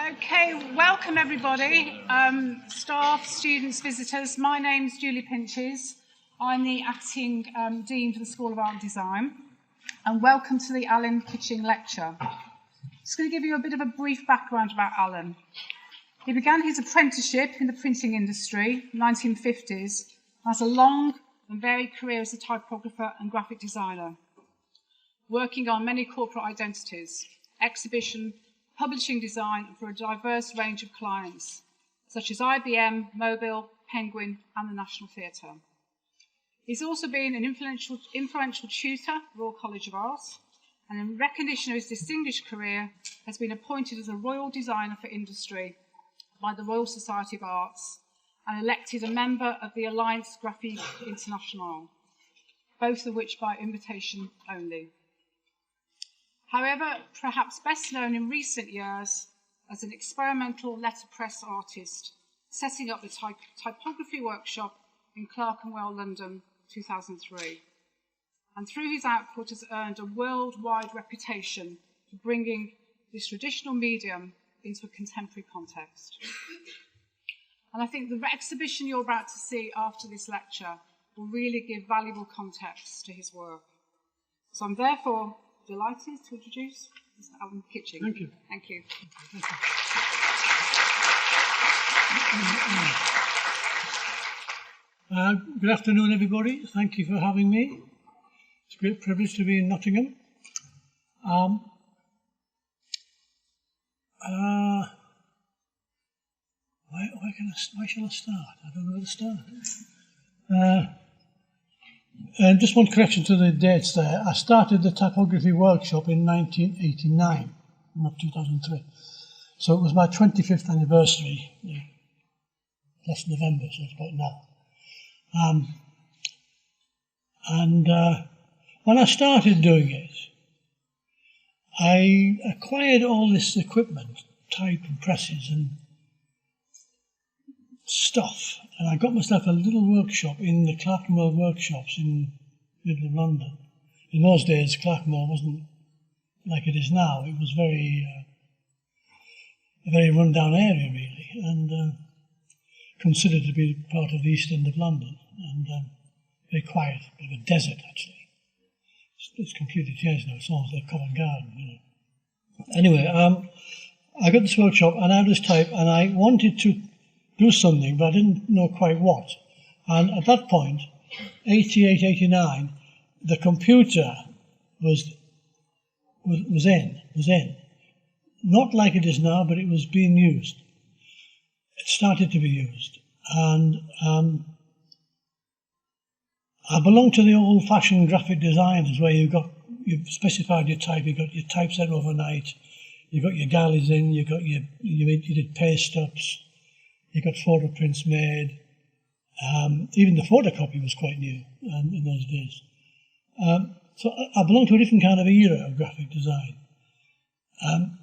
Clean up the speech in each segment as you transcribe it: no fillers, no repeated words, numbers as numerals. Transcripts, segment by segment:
Okay, welcome everybody, staff, students, visitors. My name's Julie Pinches. I'm the acting Dean for the School of Art and Design, and welcome to the Alan Kitching lecture. Just going to give you a bit of a brief background about Alan. He began his apprenticeship in the printing industry in the 1950s and has a long and varied career as a typographer and graphic designer, working on many corporate identities, exhibition, publishing design for a diverse range of clients, such as IBM, Mobil, Penguin, and the National Theatre. He's also been an influential tutor at Royal College of Art, and in recognition of his distinguished career, has been appointed as a Royal Designer for Industry by the Royal Society of Arts, and elected a member of the Alliance Graphique Internationale, both of which by invitation only. However, perhaps best known in recent years as an experimental letterpress artist, setting up the typography workshop in Clerkenwell, London, 2003. And through his output has earned a worldwide reputation for bringing this traditional medium into a contemporary context. And I think the exhibition you're about to see after this lecture will really give valuable context to his work. So I'm therefore delighted to introduce Mr. Alan Kitching. Thank you. Thank you. Good afternoon, everybody. Thank you for having me. It's a great privilege to be in Nottingham. Why shall I start? I don't know where to start. And just one correction to the dates there. I started the typography workshop in 1989, not 2003. So it was my 25th anniversary last November, so it's about now. When I started doing it, I acquired all this equipment, type and presses and stuff, and I got myself a little workshop in the Clerkenwell workshops in the middle of London. In those days, Clerkenwell wasn't like it is now. It was a very run-down area, really, and considered to be part of the East End of London, and very quiet, a bit of a desert, actually. It's completely changed now. It's almost like Covent Garden, you know. Anyway, I got this workshop, and I had this type, and I wanted to do something, but I didn't know quite what. And at that point, 88, 89, the computer was in. Not like it is now, but it was being used. It started to be used. And I belong to the old-fashioned graphic designers where you've specified your type, you've got your typeset overnight, you've got your galleys in, you did paste ups, you got photo prints made. Even the photocopy was quite new in those days. So I belong to a different kind of era of graphic design. And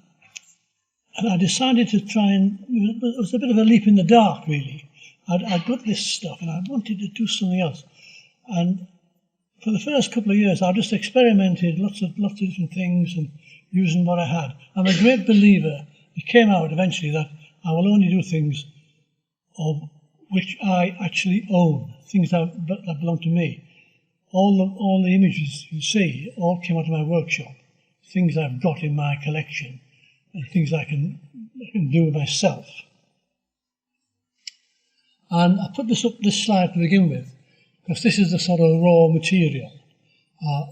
I decided to try and, it was a bit of a leap in the dark, really. I'd got this stuff and I wanted to do something else. And for the first couple of years, I just experimented lots of different things and using what I had. I'm a great believer. It came out eventually that I will only do things of which I actually own, things that belong to me. All the images you see all came out of my workshop, things I've got in my collection and things I can do myself. And I put this slide to begin with because this is the sort of raw material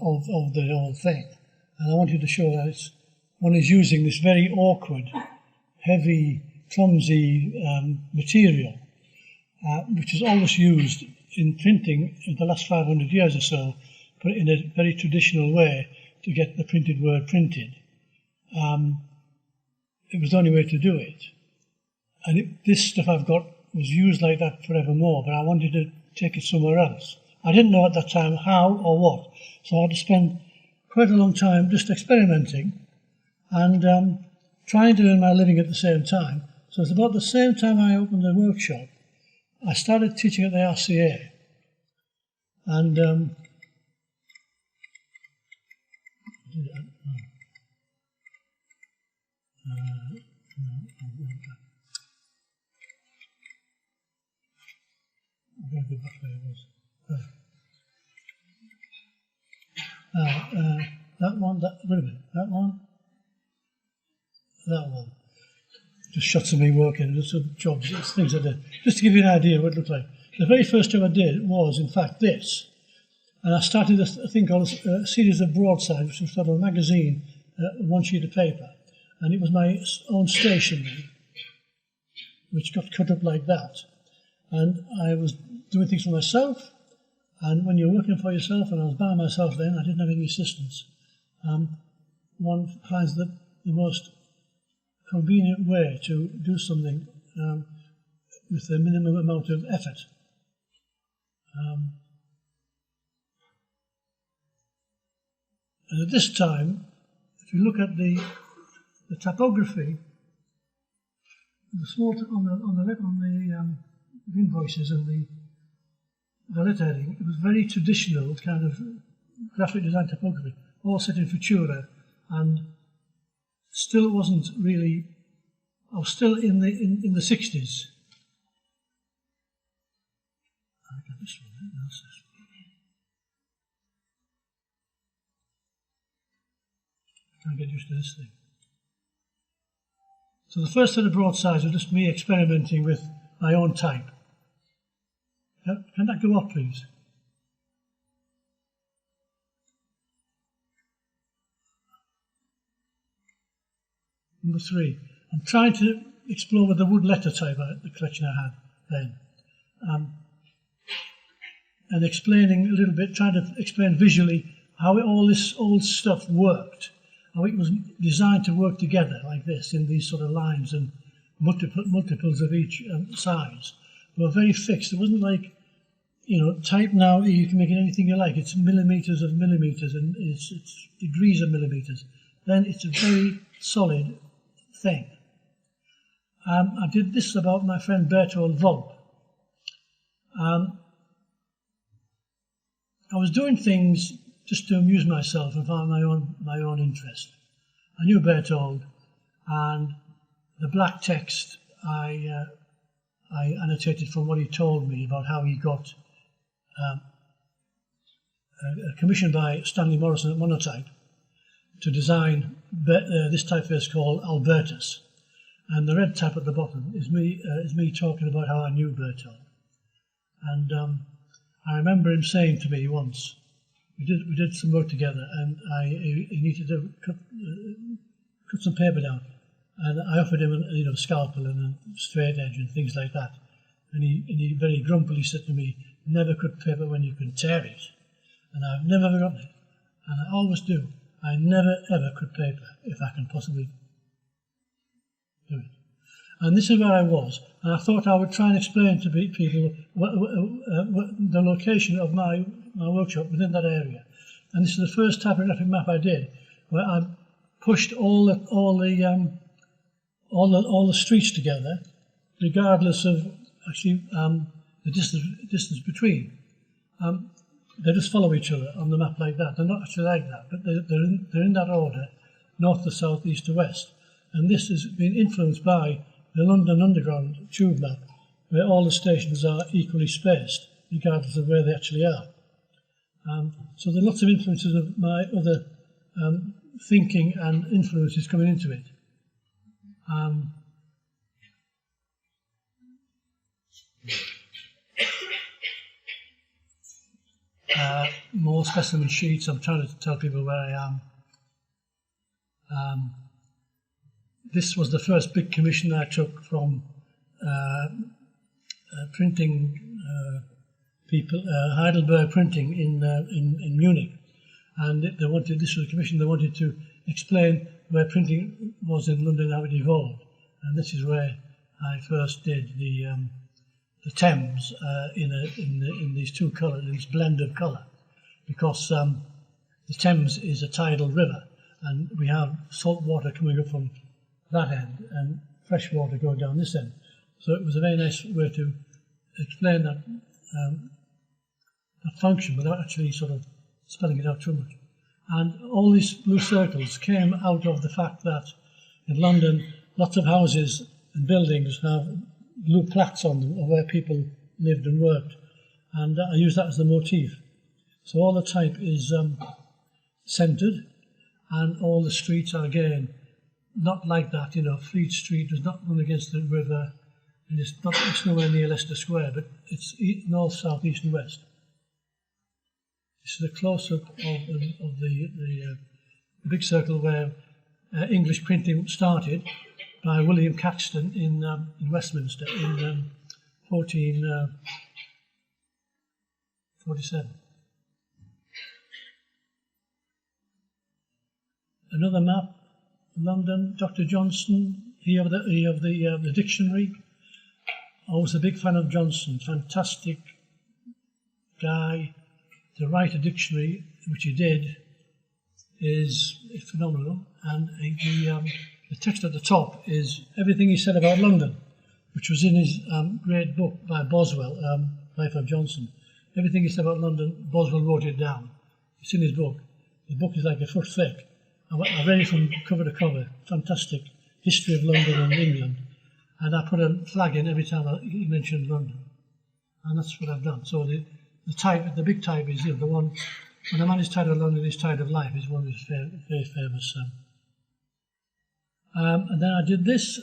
of the whole thing. And I wanted to show that one is using this very awkward, heavy, clumsy material, which is always used in printing in the last 500 years or so, but in a very traditional way to get the printed word printed. It was the only way to do it. And this stuff I've got was used like that forevermore, but I wanted to take it somewhere else. I didn't know at that time how or what, so I had to spend quite a long time just experimenting and trying to earn my living at the same time. So it's about the same time I opened the workshop, I started teaching at the RCA. And go back where it was. That one, wait a minute, that one. Just shots of me working, just sort of jobs, things I did. Just to give you an idea of what it looked like. The very first job I did was, in fact, this. And I started a thing called a series of broadsides, which was sort of a magazine, one sheet of paper. And it was my own stationery, which got cut up like that. And I was doing things for myself. And when you're working for yourself, and I was by myself then, I didn't have any assistance. One finds that the most convenient way to do something with the minimum amount of effort. And at this time, if you look at the typography, the small on the invoices and the letterheading, it was very traditional kind of graphic design typography, all set in Futura, and still wasn't really. I was still in the 60s. I got this one. That's this one. I can't get used to this thing. So the first set of broadsides was just me experimenting with my own type. Can that go up, please? Number 3. I'm trying to explore with the wood letter type, the collection I had then. And explaining a little bit, trying to explain visually how all this old stuff worked, how it was designed to work together like this in these sort of lines and multiples of each size. They were very fixed. It wasn't like, type now, you can make it anything you like. It's millimetres of millimetres and it's degrees of millimetres. Then it's a very solid thing. I did this about my friend Bertold Volp. I was doing things just to amuse myself and find my own interest. I knew Bertold, and the black text I annotated from what he told me about how he got commissioned by Stanley Morrison at Monotype to design this typeface called Albertus. And the red type at the bottom is me talking about how I knew Bertold. And I remember him saying to me once, we did some work together, and he needed to cut some paper down, and I offered him a scalpel and a straight edge and things like that. And he very grumpily said to me, "Never cut paper when you can tear it." And I've never forgotten it, and I always do. I never ever cut paper if I can possibly do it. And this is where I was, and I thought I would try and explain to people the location of my workshop within that area. And this is the first typographic map I did, where I pushed all the streets together, regardless of actually the distance between. They just follow each other on the map like that. They're not actually like that, but they're in that order, north to south, east to west. And this has been influenced by the London Underground tube map, where all the stations are equally spaced, regardless of where they actually are. So there are lots of influences of my other thinking and influences coming into it. More specimen sheets. I'm trying to tell people where I am. This was the first big commission I took from printing people, Heidelberg Printing in Munich, and this was a commission. They wanted to explain where printing was in London, how it evolved, and this is where I first did the Thames in these two colours, this blend of colour, because the Thames is a tidal river, and we have salt water coming up from that end and fresh water going down this end. So it was a very nice way to explain that function without actually sort of spelling it out too much. And all these blue circles came out of the fact that in London, lots of houses and buildings have blue plaques on them of where people lived and worked. and I use that as the motif. So all the type is centred, and all the streets are again not like that. You know, Fleet Street does not run against the river, and it's nowhere near Leicester Square, but it's north, south, east, and west. This is a close-up of the big circle where English printing started by William Caxton in Westminster in 1447. Another map, London, Dr. Johnson, he of the dictionary. I was a big fan of Johnson, fantastic guy. To write a dictionary, which he did, is phenomenal. And the text at the top is everything he said about London, which was in his great book by Boswell, Life of Johnson. Everything he said about London, Boswell wrote it down. It's in his book. The book is like a foot thick. I read it from cover to cover. Fantastic history of London and England. And I put a flag in every time he mentioned London. And that's what I've done. So the type, the big type is, you know, the one, when a man is tired of London, he's tired of life, is one of his very famous. And then I did this,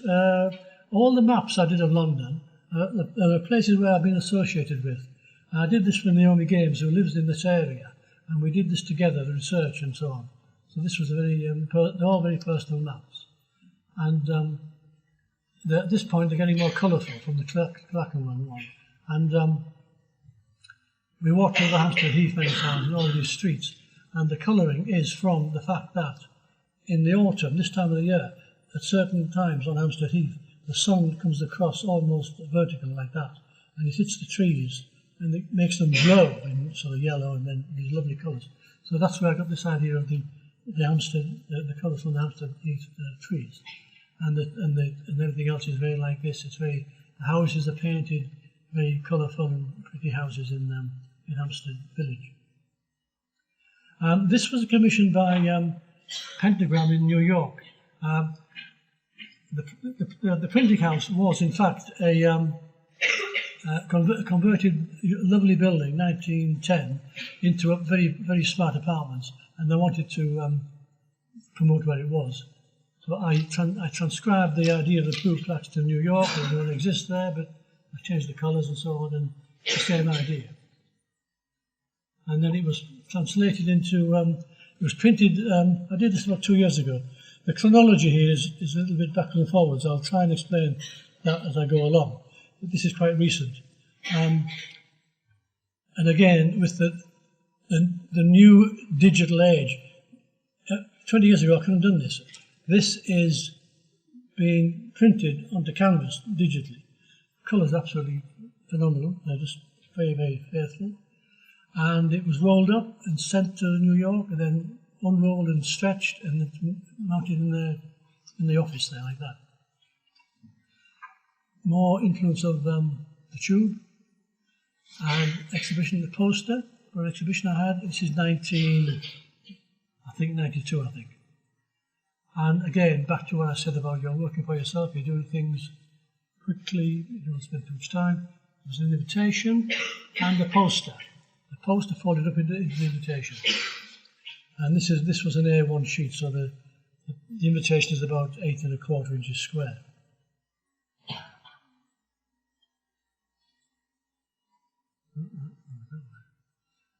all the maps I did of London, there are places where I've been associated with. I did this for Naomi Games, who lives in this area, and we did this together, the research and so on. So this was a very, they're all very personal maps. And at this point, they're getting more colourful from the Clackenwell one. And we walked over Hampstead Heath many times and all of these streets, and the colouring is from the fact that in the autumn, this time of the year, at certain times on Hampstead Heath, the sun comes across almost vertical like that, and it hits the trees, and it makes them glow in sort of yellow and then these lovely colours. So that's where I got this idea of the colours from the Hampstead Heath trees, and everything else is very like this. It's very, the houses are painted very colourful and pretty houses in Hampstead Village. This was commissioned by Pentagram in New York. The printing house was, in fact, a converted lovely building, 1910, into a very, very smart apartments, and they wanted to promote where it was. So I transcribed the idea of the blue plaques to New York. It don't exist there, but I changed the colours and so on, and it's the same idea. And then it was translated into, it was printed, I did this about 2 years ago. The chronology here is a little bit backwards and forwards. I'll try and explain that as I go along. But this is quite recent. And again, with the new digital age, 20 years ago I couldn't have done this. This is being printed onto canvas digitally. Colours absolutely phenomenal. They're just very, very faithful. And it was rolled up and sent to New York, and then unrolled and stretched, and it's mounted in the office there like that. More influence of the tube, and exhibition, the poster for an exhibition I had. This is 92, I think. And again, back to what I said about you're working for yourself, you're doing things quickly, you don't spend too much time. There's an invitation and the poster. The poster folded up into the invitation. And this was an A1 sheet, so the invitation is about 8 1/4 inches square.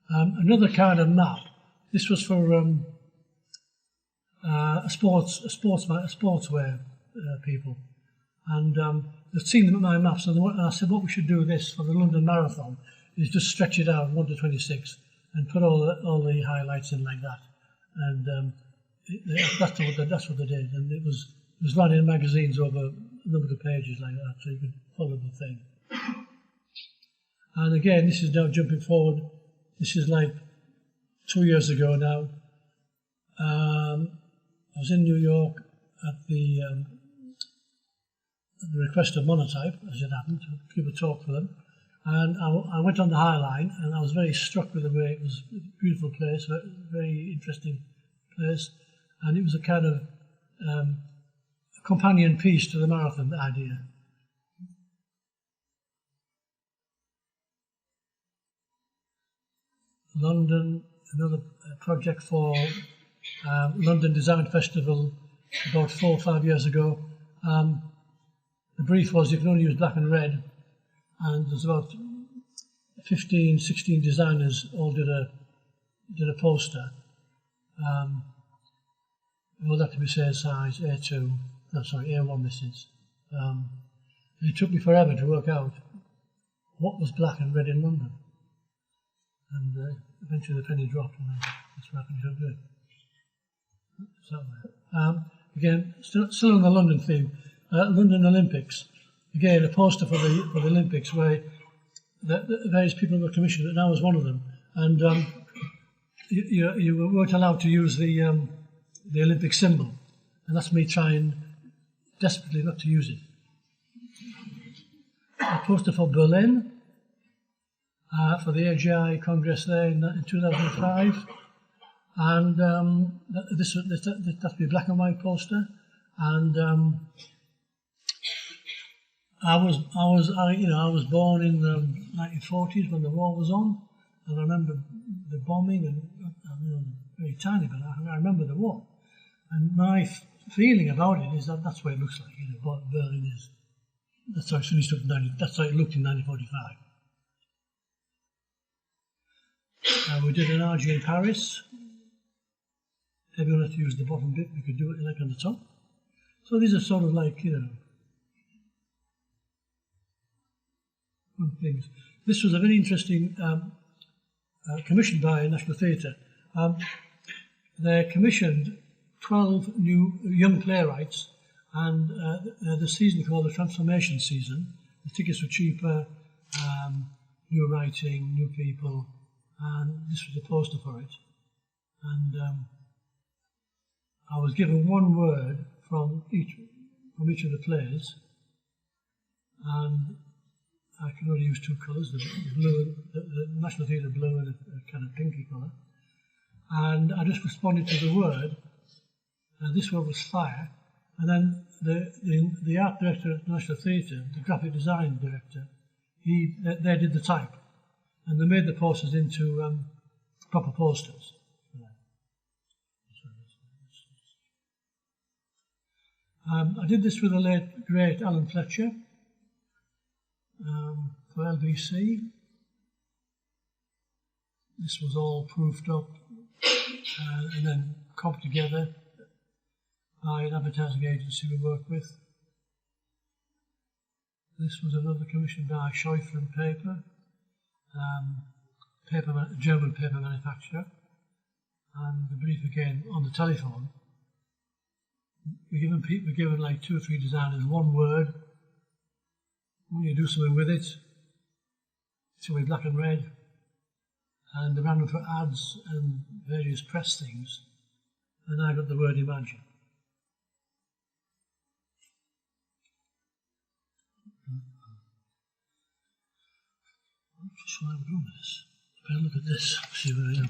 Another kind of map. This was for sportswear people, and they've seen my maps, and I said what we should do this for the London Marathon is just stretch it out 1 to 26 and put all the highlights in like that, and that's what they did, and it was run in magazines over a number of pages like that, so you could follow the thing. And again, this is now jumping forward. This is like 2 years ago now. I was in New York at the request of Monotype, as it happened, to give a talk for them. And I went on the High Line, and I was very struck with the way it was a beautiful place, a very interesting place. And it was a kind of companion piece to the marathon idea. London, another project for London Design Festival about 4 or 5 years ago. The brief was you can only use black and red, and there's about 15, 16 designers all did a poster. All that to be say size A2, no sorry, A1 this is. It took me forever to work out what was black and red in London. And eventually the penny dropped, and that's why I couldn't do it. So, again, still on the London theme, London Olympics. Again, a poster for the Olympics where the various people were commissioned, and I was one of them. And you weren't allowed to use the Olympic symbol, and that's me trying desperately not to use it. A poster for Berlin, for the AGI Congress there in 2005, and this has to be a black and white poster, and I was born in the 1940s when the war was on, and I remember the bombing, and I'm very tiny, but I remember the war, and my feeling about it is that that's what it looks like. Berlin is. That's how it finished up that's how it looked in 1945. We did an RG in Paris. Everyone had to use the bottom bit. We could do it like on the top. So these are sort of like, fun things. This was a very interesting commission by National Theatre. They commissioned 12 new young playwrights, and the season called the Transformation Season. The tickets were cheaper, new writing, new people, and this was a poster for it. And I was given one word from each of the plays, and I could only use 2 colours, the blue, the National Theatre blue and a kind of pinky colour. And I just responded to the word, and this word was fire. And then the art director at the National Theatre, the graphic design director, they did the type, and they made the posters into proper posters. I did this with the late great Alan Fletcher for LBC. This was all proofed up and then cobbed together by an advertising agency we work with. This was another commission by Schäufer and Paper, German paper manufacturer, and the brief again on the telephone. We're given like 2 or 3 designers one word. When you do something with it, it's with black and red, and they ran them for ads and various press things, and I got the word imagine. Just why I'm doing this. Better look at this, see where I am.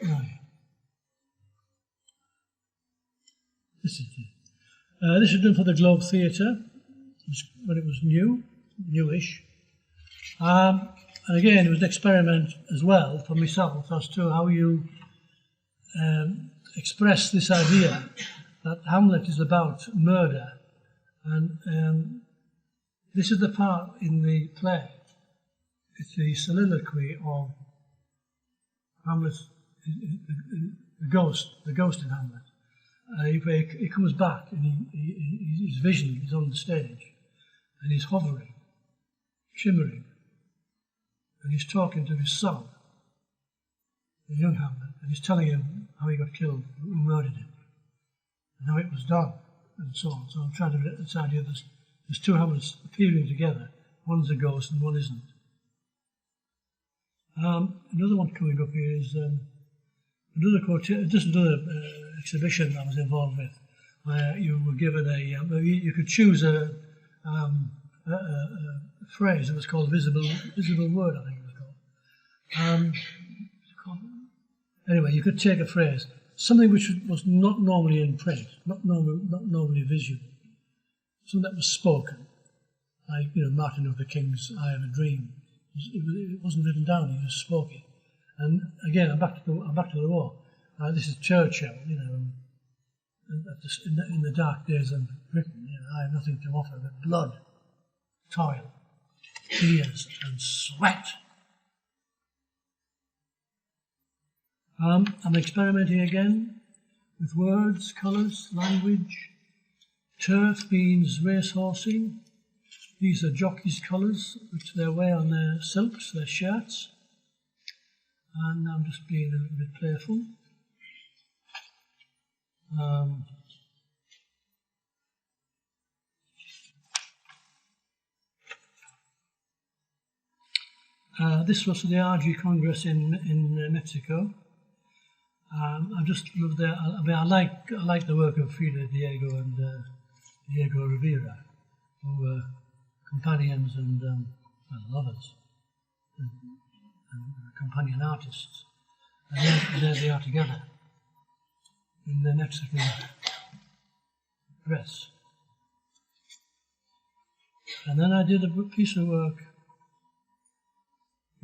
Right. This is it. This was done for the Globe Theatre when it was newish. And again, it was an experiment as well for myself as to how you express this idea that Hamlet is about murder. And this is the part in the play. It's the soliloquy of Hamlet, the ghost in Hamlet. He comes back and his vision is on the stage, and he's hovering, shimmering, and he's talking to his son, the young Hamlet, and he's telling him how he got killed, who murdered him, and how it was done, and so on. So I'm trying to get this idea that there's 2 Hamlets appearing together. One's a ghost and one isn't. Another one coming up here is another exhibition I was involved with, where you were given you could choose a phrase that was called visible word, I think it was called. Anyway, you could take a phrase. something which was not normally in print, not normally visual, something that was spoken, like Martin Luther King's "I Have a Dream." It wasn't written down; he just spoke it. And again, I'm back to the war. This is Churchill, in the dark days of Britain. I have nothing to offer but blood, toil, tears, and sweat. I'm experimenting again with words, colours, language. Turf means racehorsing. These are jockeys' colours, which they wear on their silks, their shirts. And I'm just being a little bit playful. This was for the RG Congress in Mexico. I just love their. I like the work of Frida Diego and Diego Rivera, who were companions and lovers and companion artists. And there they are together in their Mexican dress. And then I did a piece of work.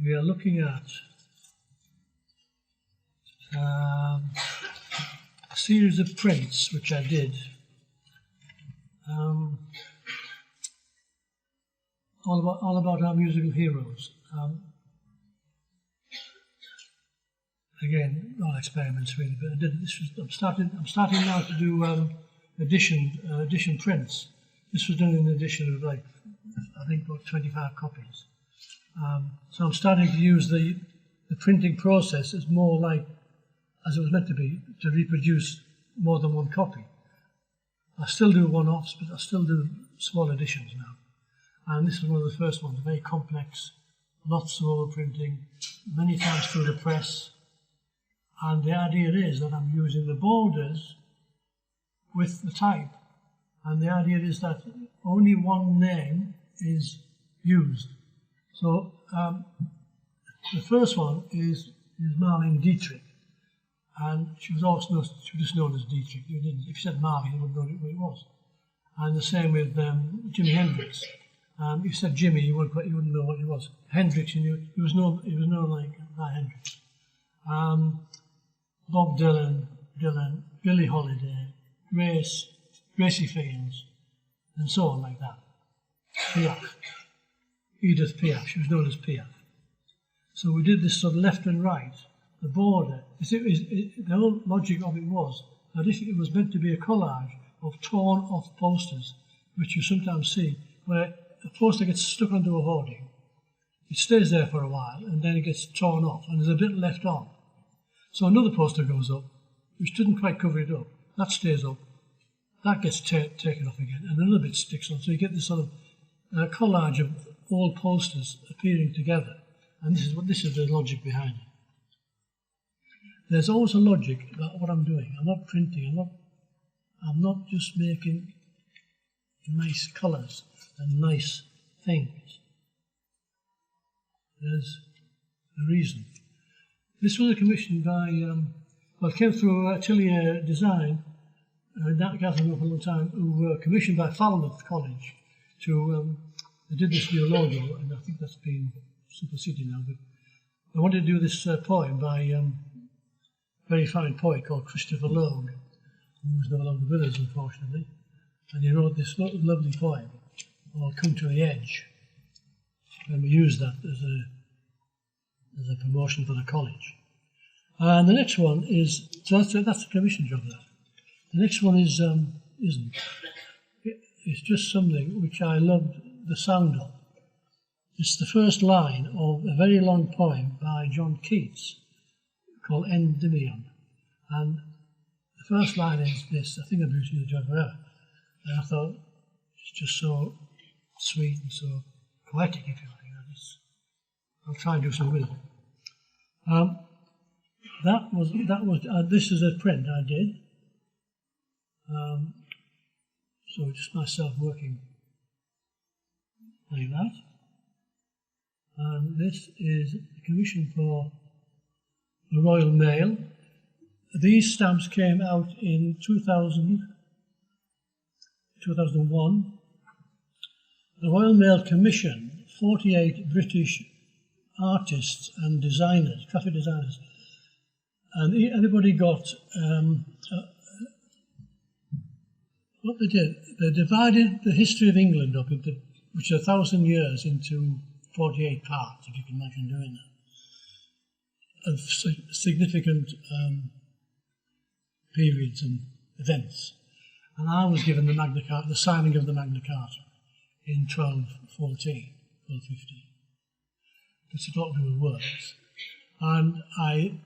We are looking at a series of prints which I did, all about our musical heroes. Again, all experiments really, but I did this. I'm starting now to do edition prints. This was done in an edition of I think about 25 copies. So I'm starting to use the printing process as more like, as it was meant to be, to reproduce more than one copy. I still do one-offs, but I still do small editions now. And this is one of the first ones, very complex, lots of overprinting, many times through the press. And the idea is that I'm using the borders with the type. And the idea is that only one name is used. So the first one is Marlene Dietrich. And she was just known as Dietrich. If you said Marlene, you wouldn't know who it was. And the same with Jimi Hendrix. If you said Jimmy, you wouldn't know what he was. Hendrix, you knew he was known like Hendrix. Bob Dylan, Billie Holiday, Gracie Fields, and so on like that. Piaf, Edith Piaf. She was known as Piaf. So we did this sort of left and right, the border. The whole logic of it was that if it was meant to be a collage of torn off posters, which you sometimes see, where a poster gets stuck onto a hoarding, it stays there for a while, and then it gets torn off, and there's a bit left on. So another poster goes up, which didn't quite cover it up. That stays up. That gets taken off again, and another bit sticks on. So you get this sort of collage of old posters appearing together. And this is the logic behind it. There's always a logic about what I'm doing. I'm not printing. I'm not just making nice colours and nice things. There's a reason. This was commissioned by, it came through Atelier Design, that guy for a long time, who were commissioned by Falmouth College to, they did this new logo, and I think that's been superseded now, but I wanted to do this poem by a very fine poet called Christopher Logue, who's no longer with us, unfortunately, and he wrote this lovely poem called Come to the Edge, and we used that as a promotion for the college. And the next one is, so that's the commission job there. The next one isn't. It's just something which I loved the sound of. It's the first line of a very long poem by John Keats called Endymion. And the first line is this: I think I've been using the job forever. And I thought, it's just so sweet and so poetic, if you like. I'll try and do something with it. This is a print I did. So just myself working like that. And this is a commission for the Royal Mail. these stamps came out in 2001. The Royal Mail commissioned 48 British artists and designers, graphic designers, and everybody got what they did. They divided the history of England up into, which is 1,000 years, into 48 parts, if you can imagine doing that, of significant periods and events. And I was given the Magna Carta, the signing of the Magna Carta in 1214, 1215. It's a lot to do with words. And I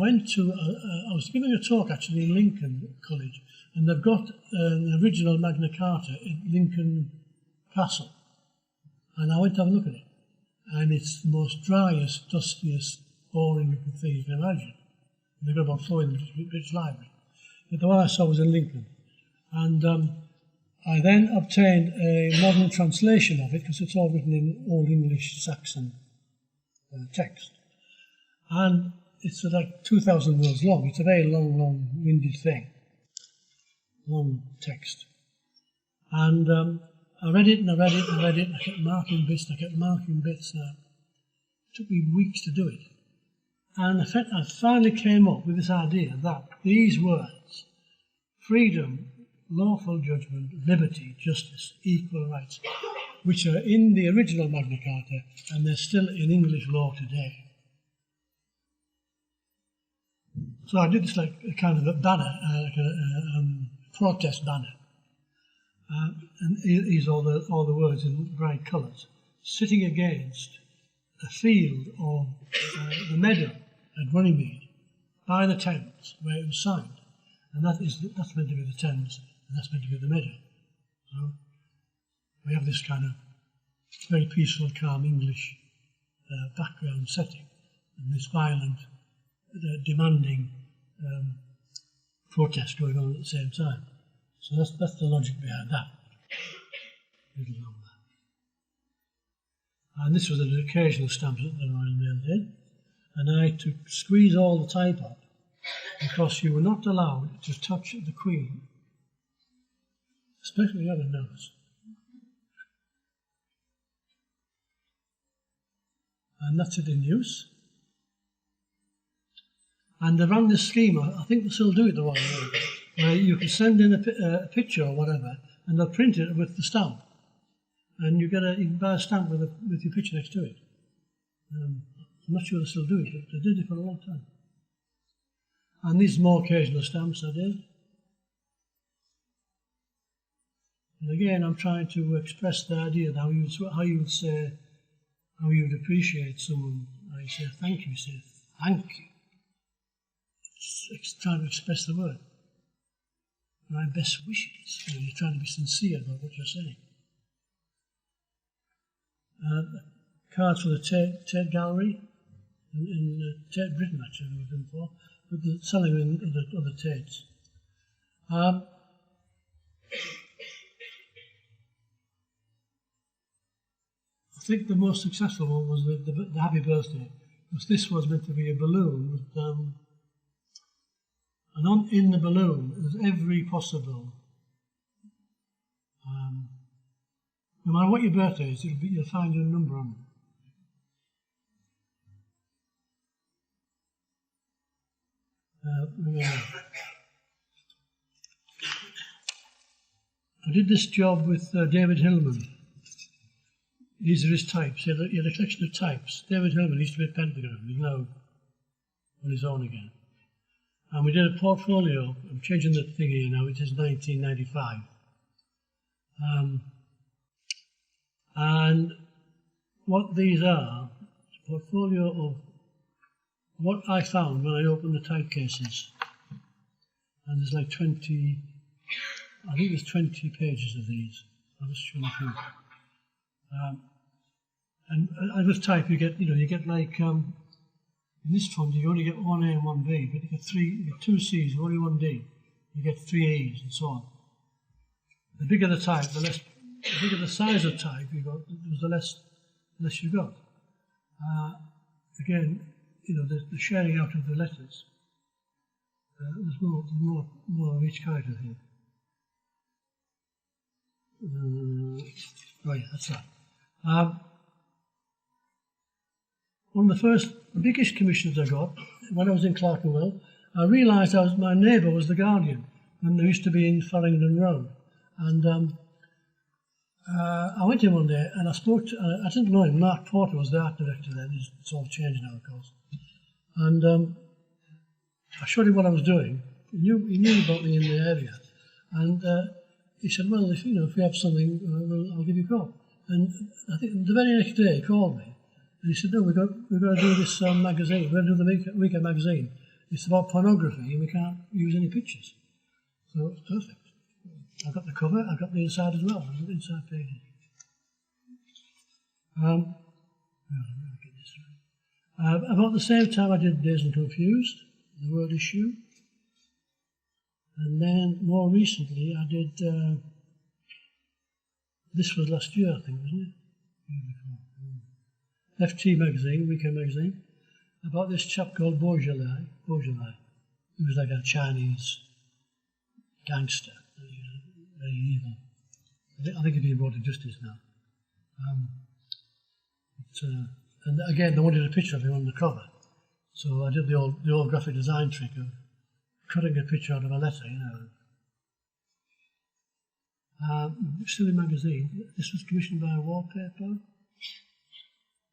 went to, I was giving a talk actually in Lincoln College, and they've got an original Magna Carta in Lincoln Castle. And I went to have a look at it. And it's the most driest, dustiest, boring looking thing you can imagine. And they've got about 4 in the British Library. But the one I saw was in Lincoln. And I then obtained a modern translation of it, because it's all written in Old English Saxon text. And it's like 2,000 words long. It's a very long, long-winded thing. Long text. And I read it and I read it and I read it, and I kept marking bits and I kept marking bits. It took me weeks to do it. And I finally came up with this idea that these words, freedom, lawful judgment, liberty, justice, equal rights, which are in the original Magna Carta, and they're still in English law today. So I did this like a kind of a banner, like a protest banner. And here's all the words in bright colours, sitting against a field of the meadow at Runnymede by the Thames, where it was signed. And that's meant to be the Thames, and that's meant to be the meadow. So we have this kind of very peaceful, calm English background setting, and this violent, demanding protest going on at the same time. So that's the logic behind that. And this was an occasional stamp that the Royal Mail did, and I had to squeeze all the type up, because you were not allowed to touch the Queen, especially on her nose. And that's it in use. And they ran this scheme, I think they still do it the Royal Mail, where you can send in a picture or whatever, and they'll print it with the stamp. And you can buy a stamp with your picture next to it. I'm not sure they still do it, but they did it for a long time. And these more occasional stamps I did. And again, I'm trying to express the idea that how you would appreciate someone. I say thank you, you say thank you. It's trying to express the word. My best wishes. You're trying to be sincere about what you're saying. Cards for the Tate Gallery in Tate Britain, actually, we've been for, but they're selling in other Tates. I think the most successful one was the Happy Birthday, because this was meant to be a balloon with, and in the balloon there's every possible, no matter what your birthday is, you'll find your number on it. I did this job with David Hillman. These are his types. He had a collection of types. David Hillman used to be at Pentagram. He's now on his own again. And we did a portfolio. I'm changing the thing here now. It is 1995. And what these are, a portfolio of what I found when I opened the type cases. And there's like 20, I think there's 20 pages of these. I'll just show you. And with type you get like, in this font you only get one A and one B, but you get two C's, only one D. You get 3 A's and so on. The bigger the type, the bigger the size of type you got, the less you got. Again, the sharing out of the letters. There's more of each character here. Right, that's that. One of the biggest commissions I got when I was in Clerkenwell, I realised my neighbour was the Guardian, and they used to be in Farringdon Road. And I went in one day and I spoke to, I didn't know him, Mark Porter was the art director then, it's all changed now, of course. And I showed him what I was doing. He knew about me in the area. And he said, well, if you have something, I'll give you a call. And I think the very next day he called me. And he said, no, we've got to do this magazine. We're going to do the weekend magazine. It's about pornography and we can't use any pictures. So it's perfect. I got the cover, I got the inside as well, the inside pages. About the same time I did Dazed and Confused, the word issue. And then more recently I did, this was last year I think, wasn't it? FT magazine, weekend magazine, about this chap called Beaujolais. He was like a Chinese gangster, very evil. I think he's been brought to justice now. And again, they wanted a picture of him on the cover. So I did the old graphic design trick of cutting a picture out of a letter, Still in magazine. This was commissioned by Wallpaper.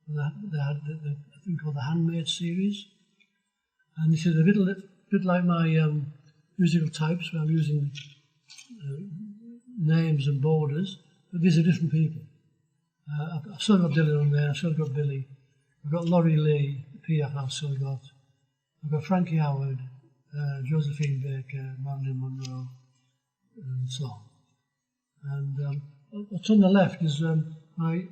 They had the thing called the Handmade series. And this is a bit like my musical types, where I'm using names and borders, but these are different people. I've still got Dylan on there, I've still got Billy, I've got Laurie Lee, PF I've still got, I've got Frankie Howard, Josephine Baker, Marilyn Monroe, and so on. And what's on the left is my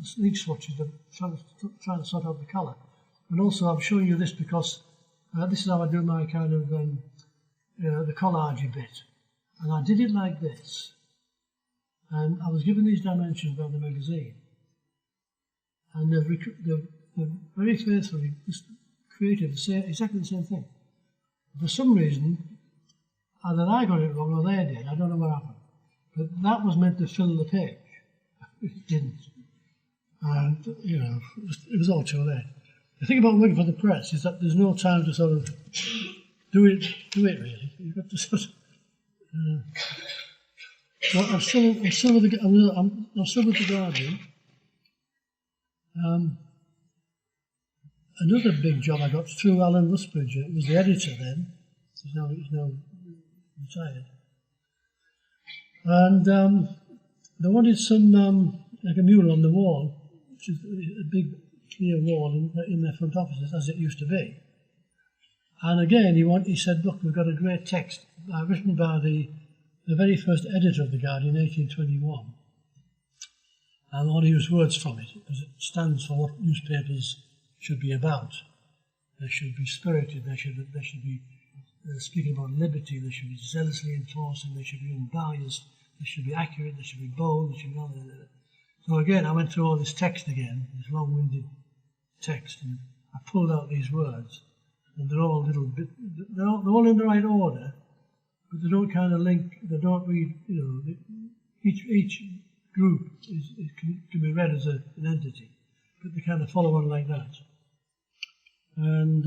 sleeve swatches, trying to sort out the colour. And also I'm showing you this because this is how I do my kind of the collage bit. And I did it like this. And I was given these dimensions by the magazine. And they've very faithfully created exactly the same thing. For some reason, either I got it wrong or they did. I don't know what happened. But that was meant to fill the page. It didn't. And, it was all too late. The thing about working for the press is that there's no time to sort of do it really. You've got to sort of... I'm still with the Guardian. Another big job I got through Alan Rusbridge. It was the editor then. He's now retired. And they wanted some like a mural on the wall, which is a big clear wall in their front offices, as it used to be. And again, he said, look, we've got a great text written by the very first editor of The Guardian in 1821. And I want to use words from it, because it stands for what newspapers should be about. They should be spirited, they should be speaking about liberty, they should be zealously enforcing, they should be unbiased, they should be accurate, they should be bold, they should be... So again, I went through all this text again, this long-winded text, and I pulled out these words, and they're all little bit... They're all in the right order, but they don't kind of link, they don't read, each group can be read as an entity, but they kind of follow on like that. And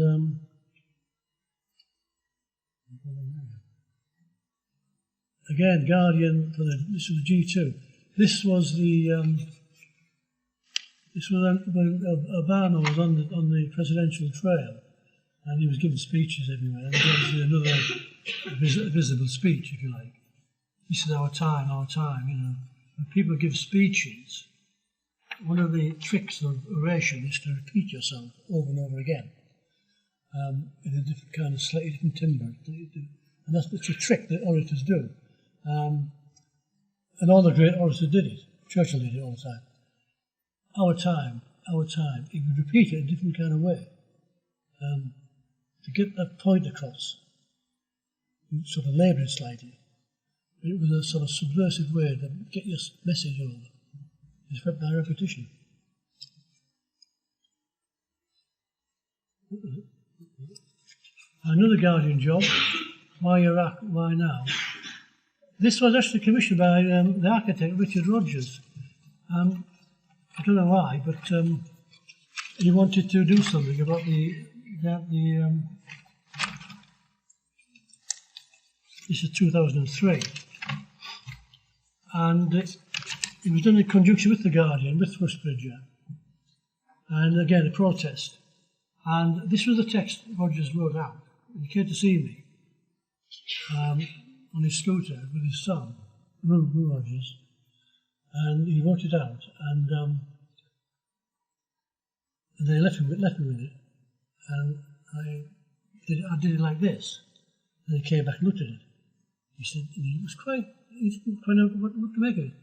again, Guardian, this was G2. This was when Obama was on the presidential trail, and he was giving speeches everywhere. And obviously another visible speech, if you like. This is our time, When people give speeches, one of the tricks of oration is to repeat yourself over and over again, in a different kind of slightly different timbre. And that's a trick that orators do. And all the great orators did it. Churchill did it all the time. Our time. He would repeat it in a different kind of way. To get that point across, you sort of labour it slightly. It was a sort of subversive way to get your message over. It's by repetition. Another Guardian job, Why Iraq, Why Now? This was actually commissioned by the architect Richard Rogers. I don't know why, but he wanted to do something about this is 2003, and it was done in conjunction with the Guardian, with Rusbridger, and again a protest. And this was the text Rogers wrote out. He came to see me on his scooter with his son, Rue Rogers, and he wrote it out, and they left me with it, and I did it like this. And he came back and looked at it. He said he didn't quite know what to make of it.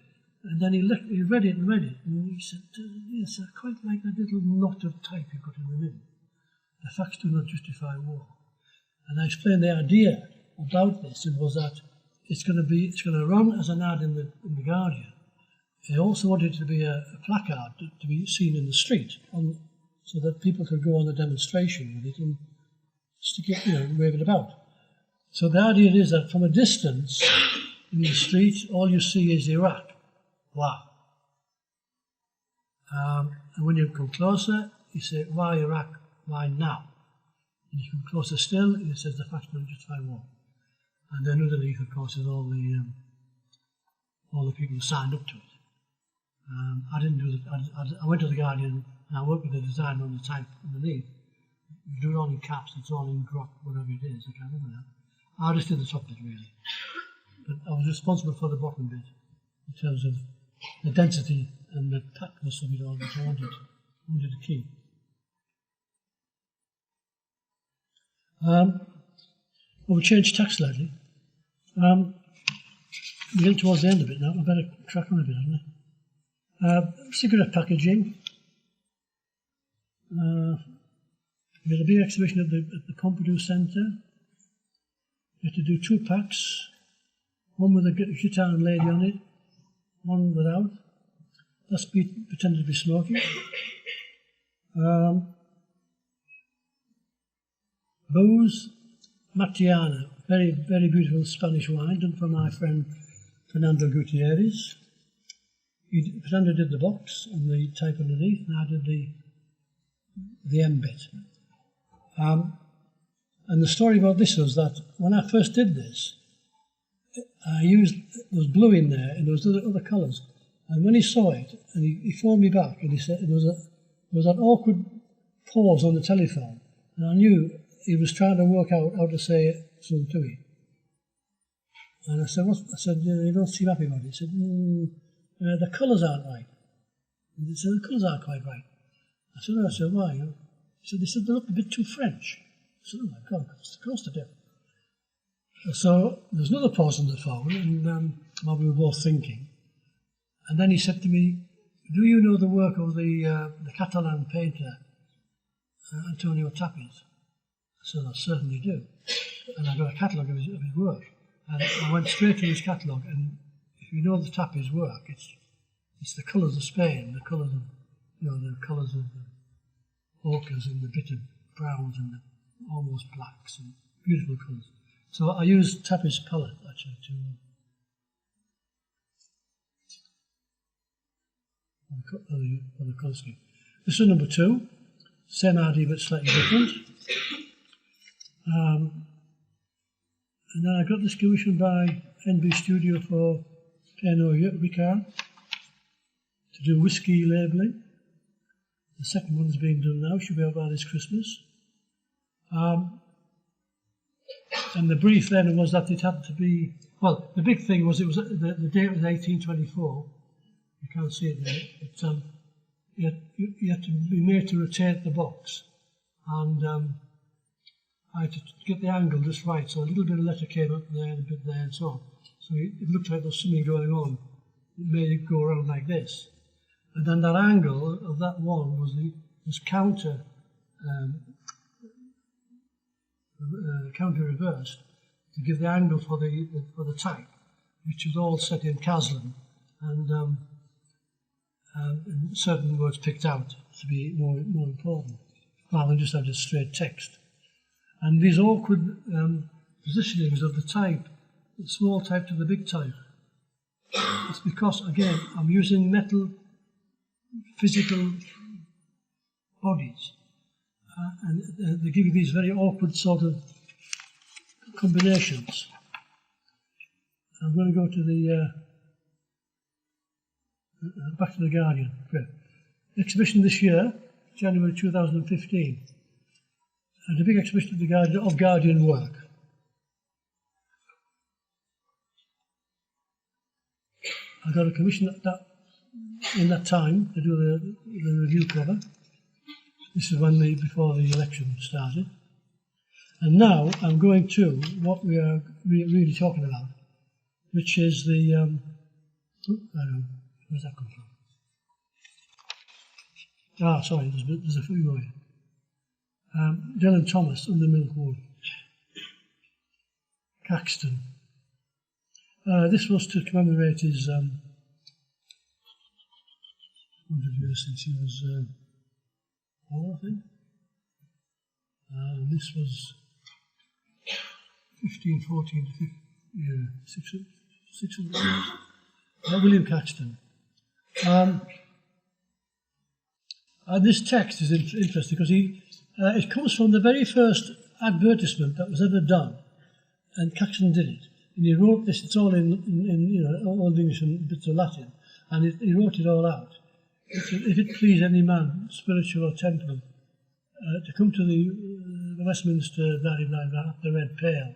And then he read it, and he said, yes, I quite like that little knot of type you got in the middle. The facts do not justify war. And I explained the idea about this. It was that it's going to run as an ad in the Guardian. I also wanted it to be a placard to be seen in the street, so that people could go on the demonstration with it and stick it, wave it about. So the idea is that from a distance in the street, all you see is Iraq. Wow. And when you come closer, you say, why Iraq, why now? And you come closer still, it says the facts don't justify war. And then underneath, of course, is all the people who signed up to it. I didn't do that. I went to the Guardian and I worked with the designer on the type underneath. You do it all in caps, it's all in grot, whatever it is, I can't remember that. I just did the top bit really. But I was responsible for the bottom bit in terms of the density and the packedness of it all, which I wanted to keep. Well, we changed tack slightly. We're getting towards the end of it now. I better crack on a bit, haven't I? Cigarette packaging. We had a big exhibition at the Pompidou Centre. We had to do 2 packs, one with a gitane lady on it, one without. That's pretended to be smoking. Booze, Matiana, very, very beautiful Spanish wine, done for my friend Fernando Gutierrez. Fernando did the box and the type underneath, and I did the M bit. And the story about this was that when I first did this, there was blue in there and there was other colours. And when he saw it, and he phoned me back, and he said there was an awkward pause on the telephone, and I knew he was trying to work out how to say something to me. And I said, you don't seem happy about it. He said, the colours aren't right. And he said, the colours aren't quite right. I said, why? He said, they look a bit too French. I said, oh my God, of course they do. So there was another pause on the phone, and while we were both thinking. And then he said to me, do you know the work of the Catalan painter, Antonio Tapiz? I said, I certainly do. And I got a catalogue of his work. And I went straight to his catalogue, and if you know the Tapiz work, it's the colours of Spain, the colours of, the colours of the ochres and the bitter browns and the almost blacks and beautiful colours. So I used Tapiz palette actually for the colour scheme. This is number 2, same idea but slightly different. And then I got this commission by NB Studio for Pernod Ricard to do whiskey labelling. The second one is being done now, should be out by this Christmas. And the brief then was that it had to be, well, the big thing was the date was 1824. You can't see it there, but you had to be made to rotate the box. And I had to get the angle just right, so a little bit of letter came up there and a bit there and so on. So it looked like there was something going on. It made it go around like this. And then that angle of that one was counter reversed to give the angle for the type, which was all set in Caslin, and certain words picked out to be more important, rather than just have just straight text. And these awkward positionings of the type, the small type to the big type. It's because, again, I'm using metal physical bodies. And they give you these very awkward sort of combinations. I'm going to go to the back to the Guardian. Okay. Exhibition this year, January 2015, and a big exhibition of Guardian work. I got a commission in that time to do the review cover. This is before the election started. And now I'm going to what we are really talking about, which is the, I don't know, where's that come from? Sorry, there's a few more here. Dylan Thomas, Under Milkwood. Caxton. This was to commemorate his 100 years since he was 4, I think. This was 15, 14 to 15, yeah, 600 years. William Caxton. This text is interesting because it comes from the very first advertisement that was ever done, and Caxton did it. And he wrote this, it's all in Old English and bits of Latin, and he wrote it all out. If it please any man, spiritual or temporal, to come to the Westminster at the Red Pale,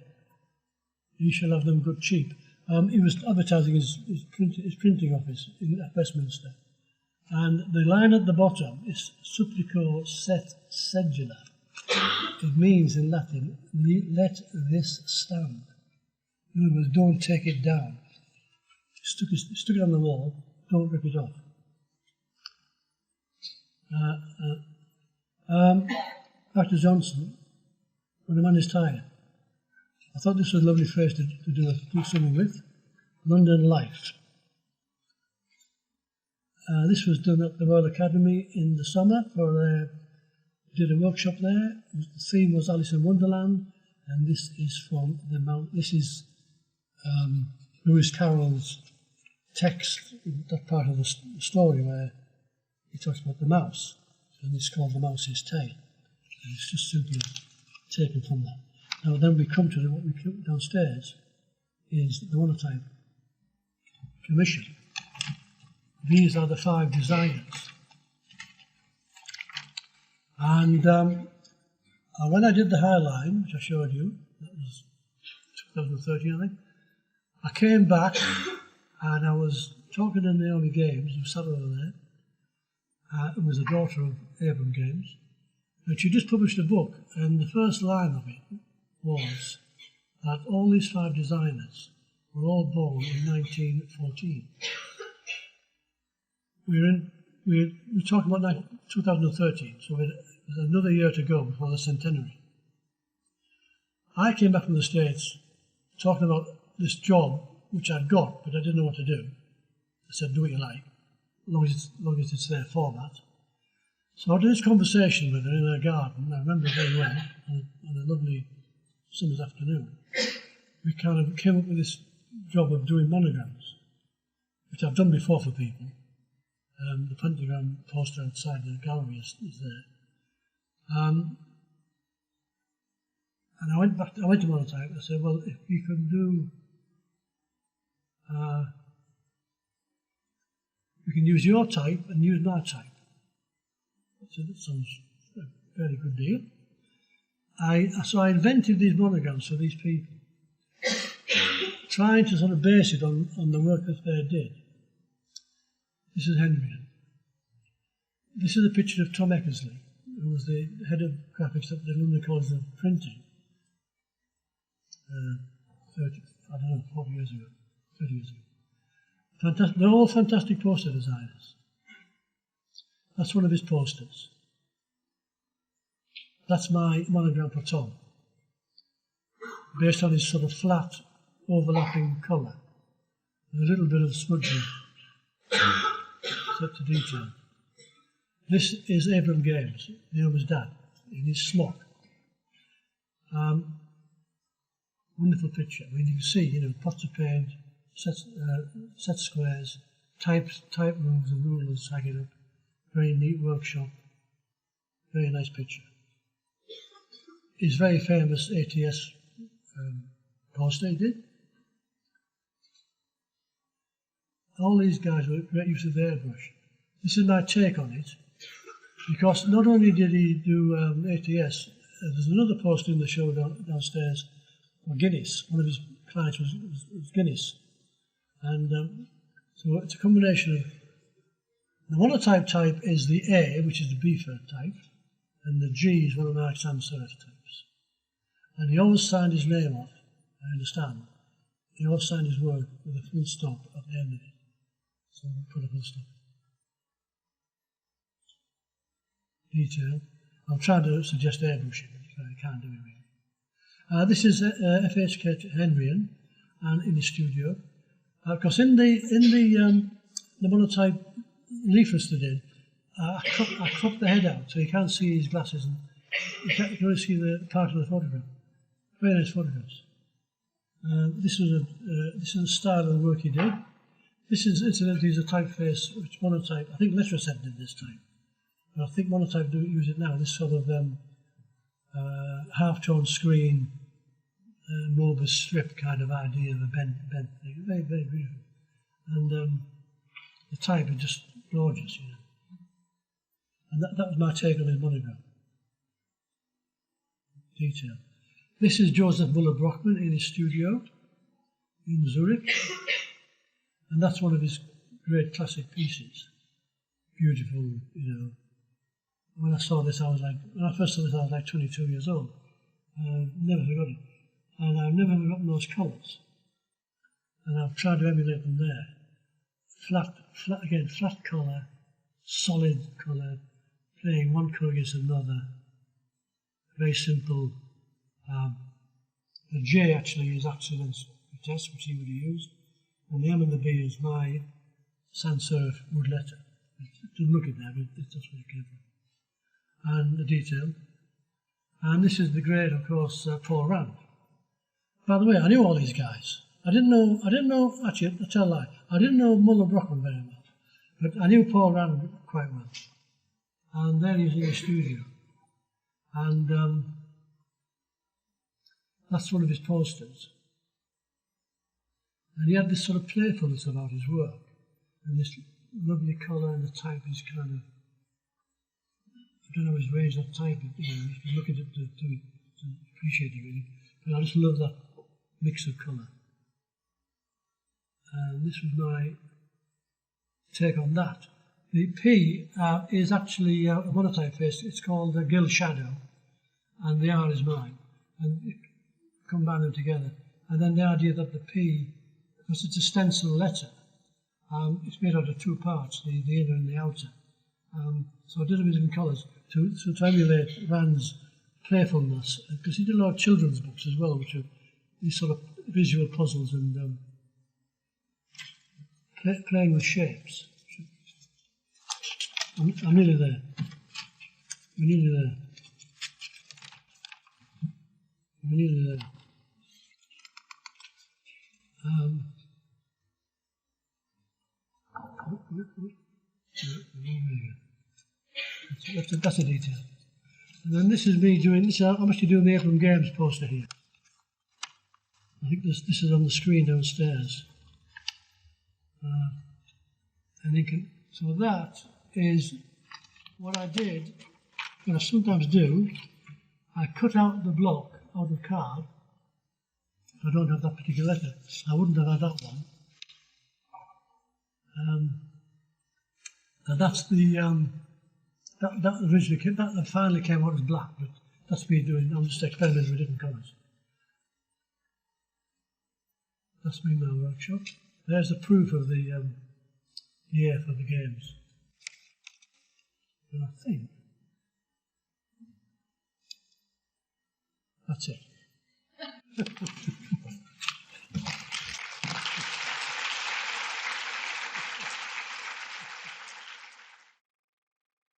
he shall have them good cheap. He was advertising his printing office at Westminster. And the line at the bottom is Supplico set sedula. It means in Latin, let this stand. In other words, don't take it down. Stuck it on the wall, don't rip it off. Dr. Johnson, when a man is tired. I thought this was a lovely phrase to do something with. London Life. This was done at the Royal Academy in the summer. Did a workshop there. The theme was Alice in Wonderland, and this is from the Mount. This is Lewis Carroll's text, that part of the story where he talks about the mouse, and it's called The Mouse's Tale. And it's just simply taken from that. Now then we come to what we come downstairs is the Monotype Commission. These are the 5 designers. And when I did the High Line, which I showed you, that was 2013 I think, I came back and I was talking to Naomi Games, who sat over there, who was the daughter of Abram Games, and she just published a book, and the first line of it was that all these 5 designers were all born in 1914. We're talking about 2013, so there's another year to go before the centenary. I came back from the States talking about this job, which I'd got, but I didn't know what to do. I said, do what you like, as long as it's their format. So I had this conversation with her in her garden, I remember it very well, on a lovely summer's afternoon. We kind of came up with this job of doing monograms, which I've done before for people. The pentagram poster outside the gallery is there. And I went to Monotype and I said, well, if we could do, we can use your type and use my type. I said, that sounds a very good deal. So I invented these monograms for these people, trying to sort of base it on the work that they did. This is Henrian. This is a picture of Tom Eckersley, who was the head of graphics at the London College of Printing 40 years ago, 30 years ago. Fantastic, they're all fantastic poster designers. That's one of his posters. That's my monogram for Tom, based on his sort of flat, overlapping colour, with a little bit of smudging set to detail. This is Abram Games, Naomi's dad, in his smock. Wonderful picture. I mean, you can see, you know, pots of paint, set squares, type moves and rulers hanging up. Very neat workshop. Very nice picture. His very famous ATS poster he did. All these guys were great use of the airbrush. This is my take on it, because not only did he do ATS, there's another poster in the show downstairs for Guinness. One of his clients was Guinness. And so it's a combination of the monotype type is the A, which is the Beaver type, and the G is one of my sans serif types. And he always signed his name off, I understand. He always signed his work with a full stop at the end of it. So we'll put a full stop. Detail. I'm trying to suggest airbrushing, but I can't do it really. This is FHK Henryan, and in the studio. Because in the monotype leaflets they did, I cropped the head out so you can't see his glasses, and you can only see the part of the photograph. Very nice photographs. This is a style of the work he did. This is incidentally a typeface which Monotype, I think letterpress did this time. But I think Monotype do use it now. This sort of half-tone screen, Mobius strip kind of idea of a bent thing. Very, very beautiful. And the type is just gorgeous, you know. And that was my take on his monogram. Detail. This is Joseph Muller-Brockman in his studio in Zurich. And that's one of his great classic pieces. Beautiful, you know. When I saw this, when I first saw this, I was like 22 years old. Never forgot it. And I've never forgotten those colours. And I've tried to emulate them there. Flat colour, solid colour, playing one colour against another. Very simple. The J actually is accidents test, which he would have used. And the M and the B is my sans serif wood letter. It doesn't look it there, but that's where it came from. And the detail. And this is the great, of course, Paul Rand. By the way, I knew all these guys. I didn't know, actually, I tell a lie, I didn't know Muller-Brockman very well, but I knew Paul Rand quite well. And there he's in the studio. And that's one of his posters. And he had this sort of playfulness about his work, and this lovely colour, and the type is kind of, I don't know his range of type, you know, you can look at it to appreciate it really, but I just love that mix of colour. And this was my take on that. The P is actually a monotype face, it's called Gill Shadow, and the R is mine, and you combine them together. And then the idea that the P, because it's a stencil letter, it's made out of two parts, the inner and the outer. So I did them in different colours to emulate Rand's playfulness, because he did a lot of children's books as well, which are these sort of visual puzzles and playing with shapes. I'm nearly there. We're nearly there. We're nearly there. That's a detail. And then this is me doing this. I'm actually doing the April Games poster here. I think this is on the screen downstairs. And you can. So that is what I did. What I sometimes do. I cut out the block out of card. I don't have that particular letter. I wouldn't have had that one. And that's the that originally came, that finally came out as black, but that's me doing. I'm just experimenting with different colours. That's me in my workshop. There's the proof of the year for the games. And I think that's it.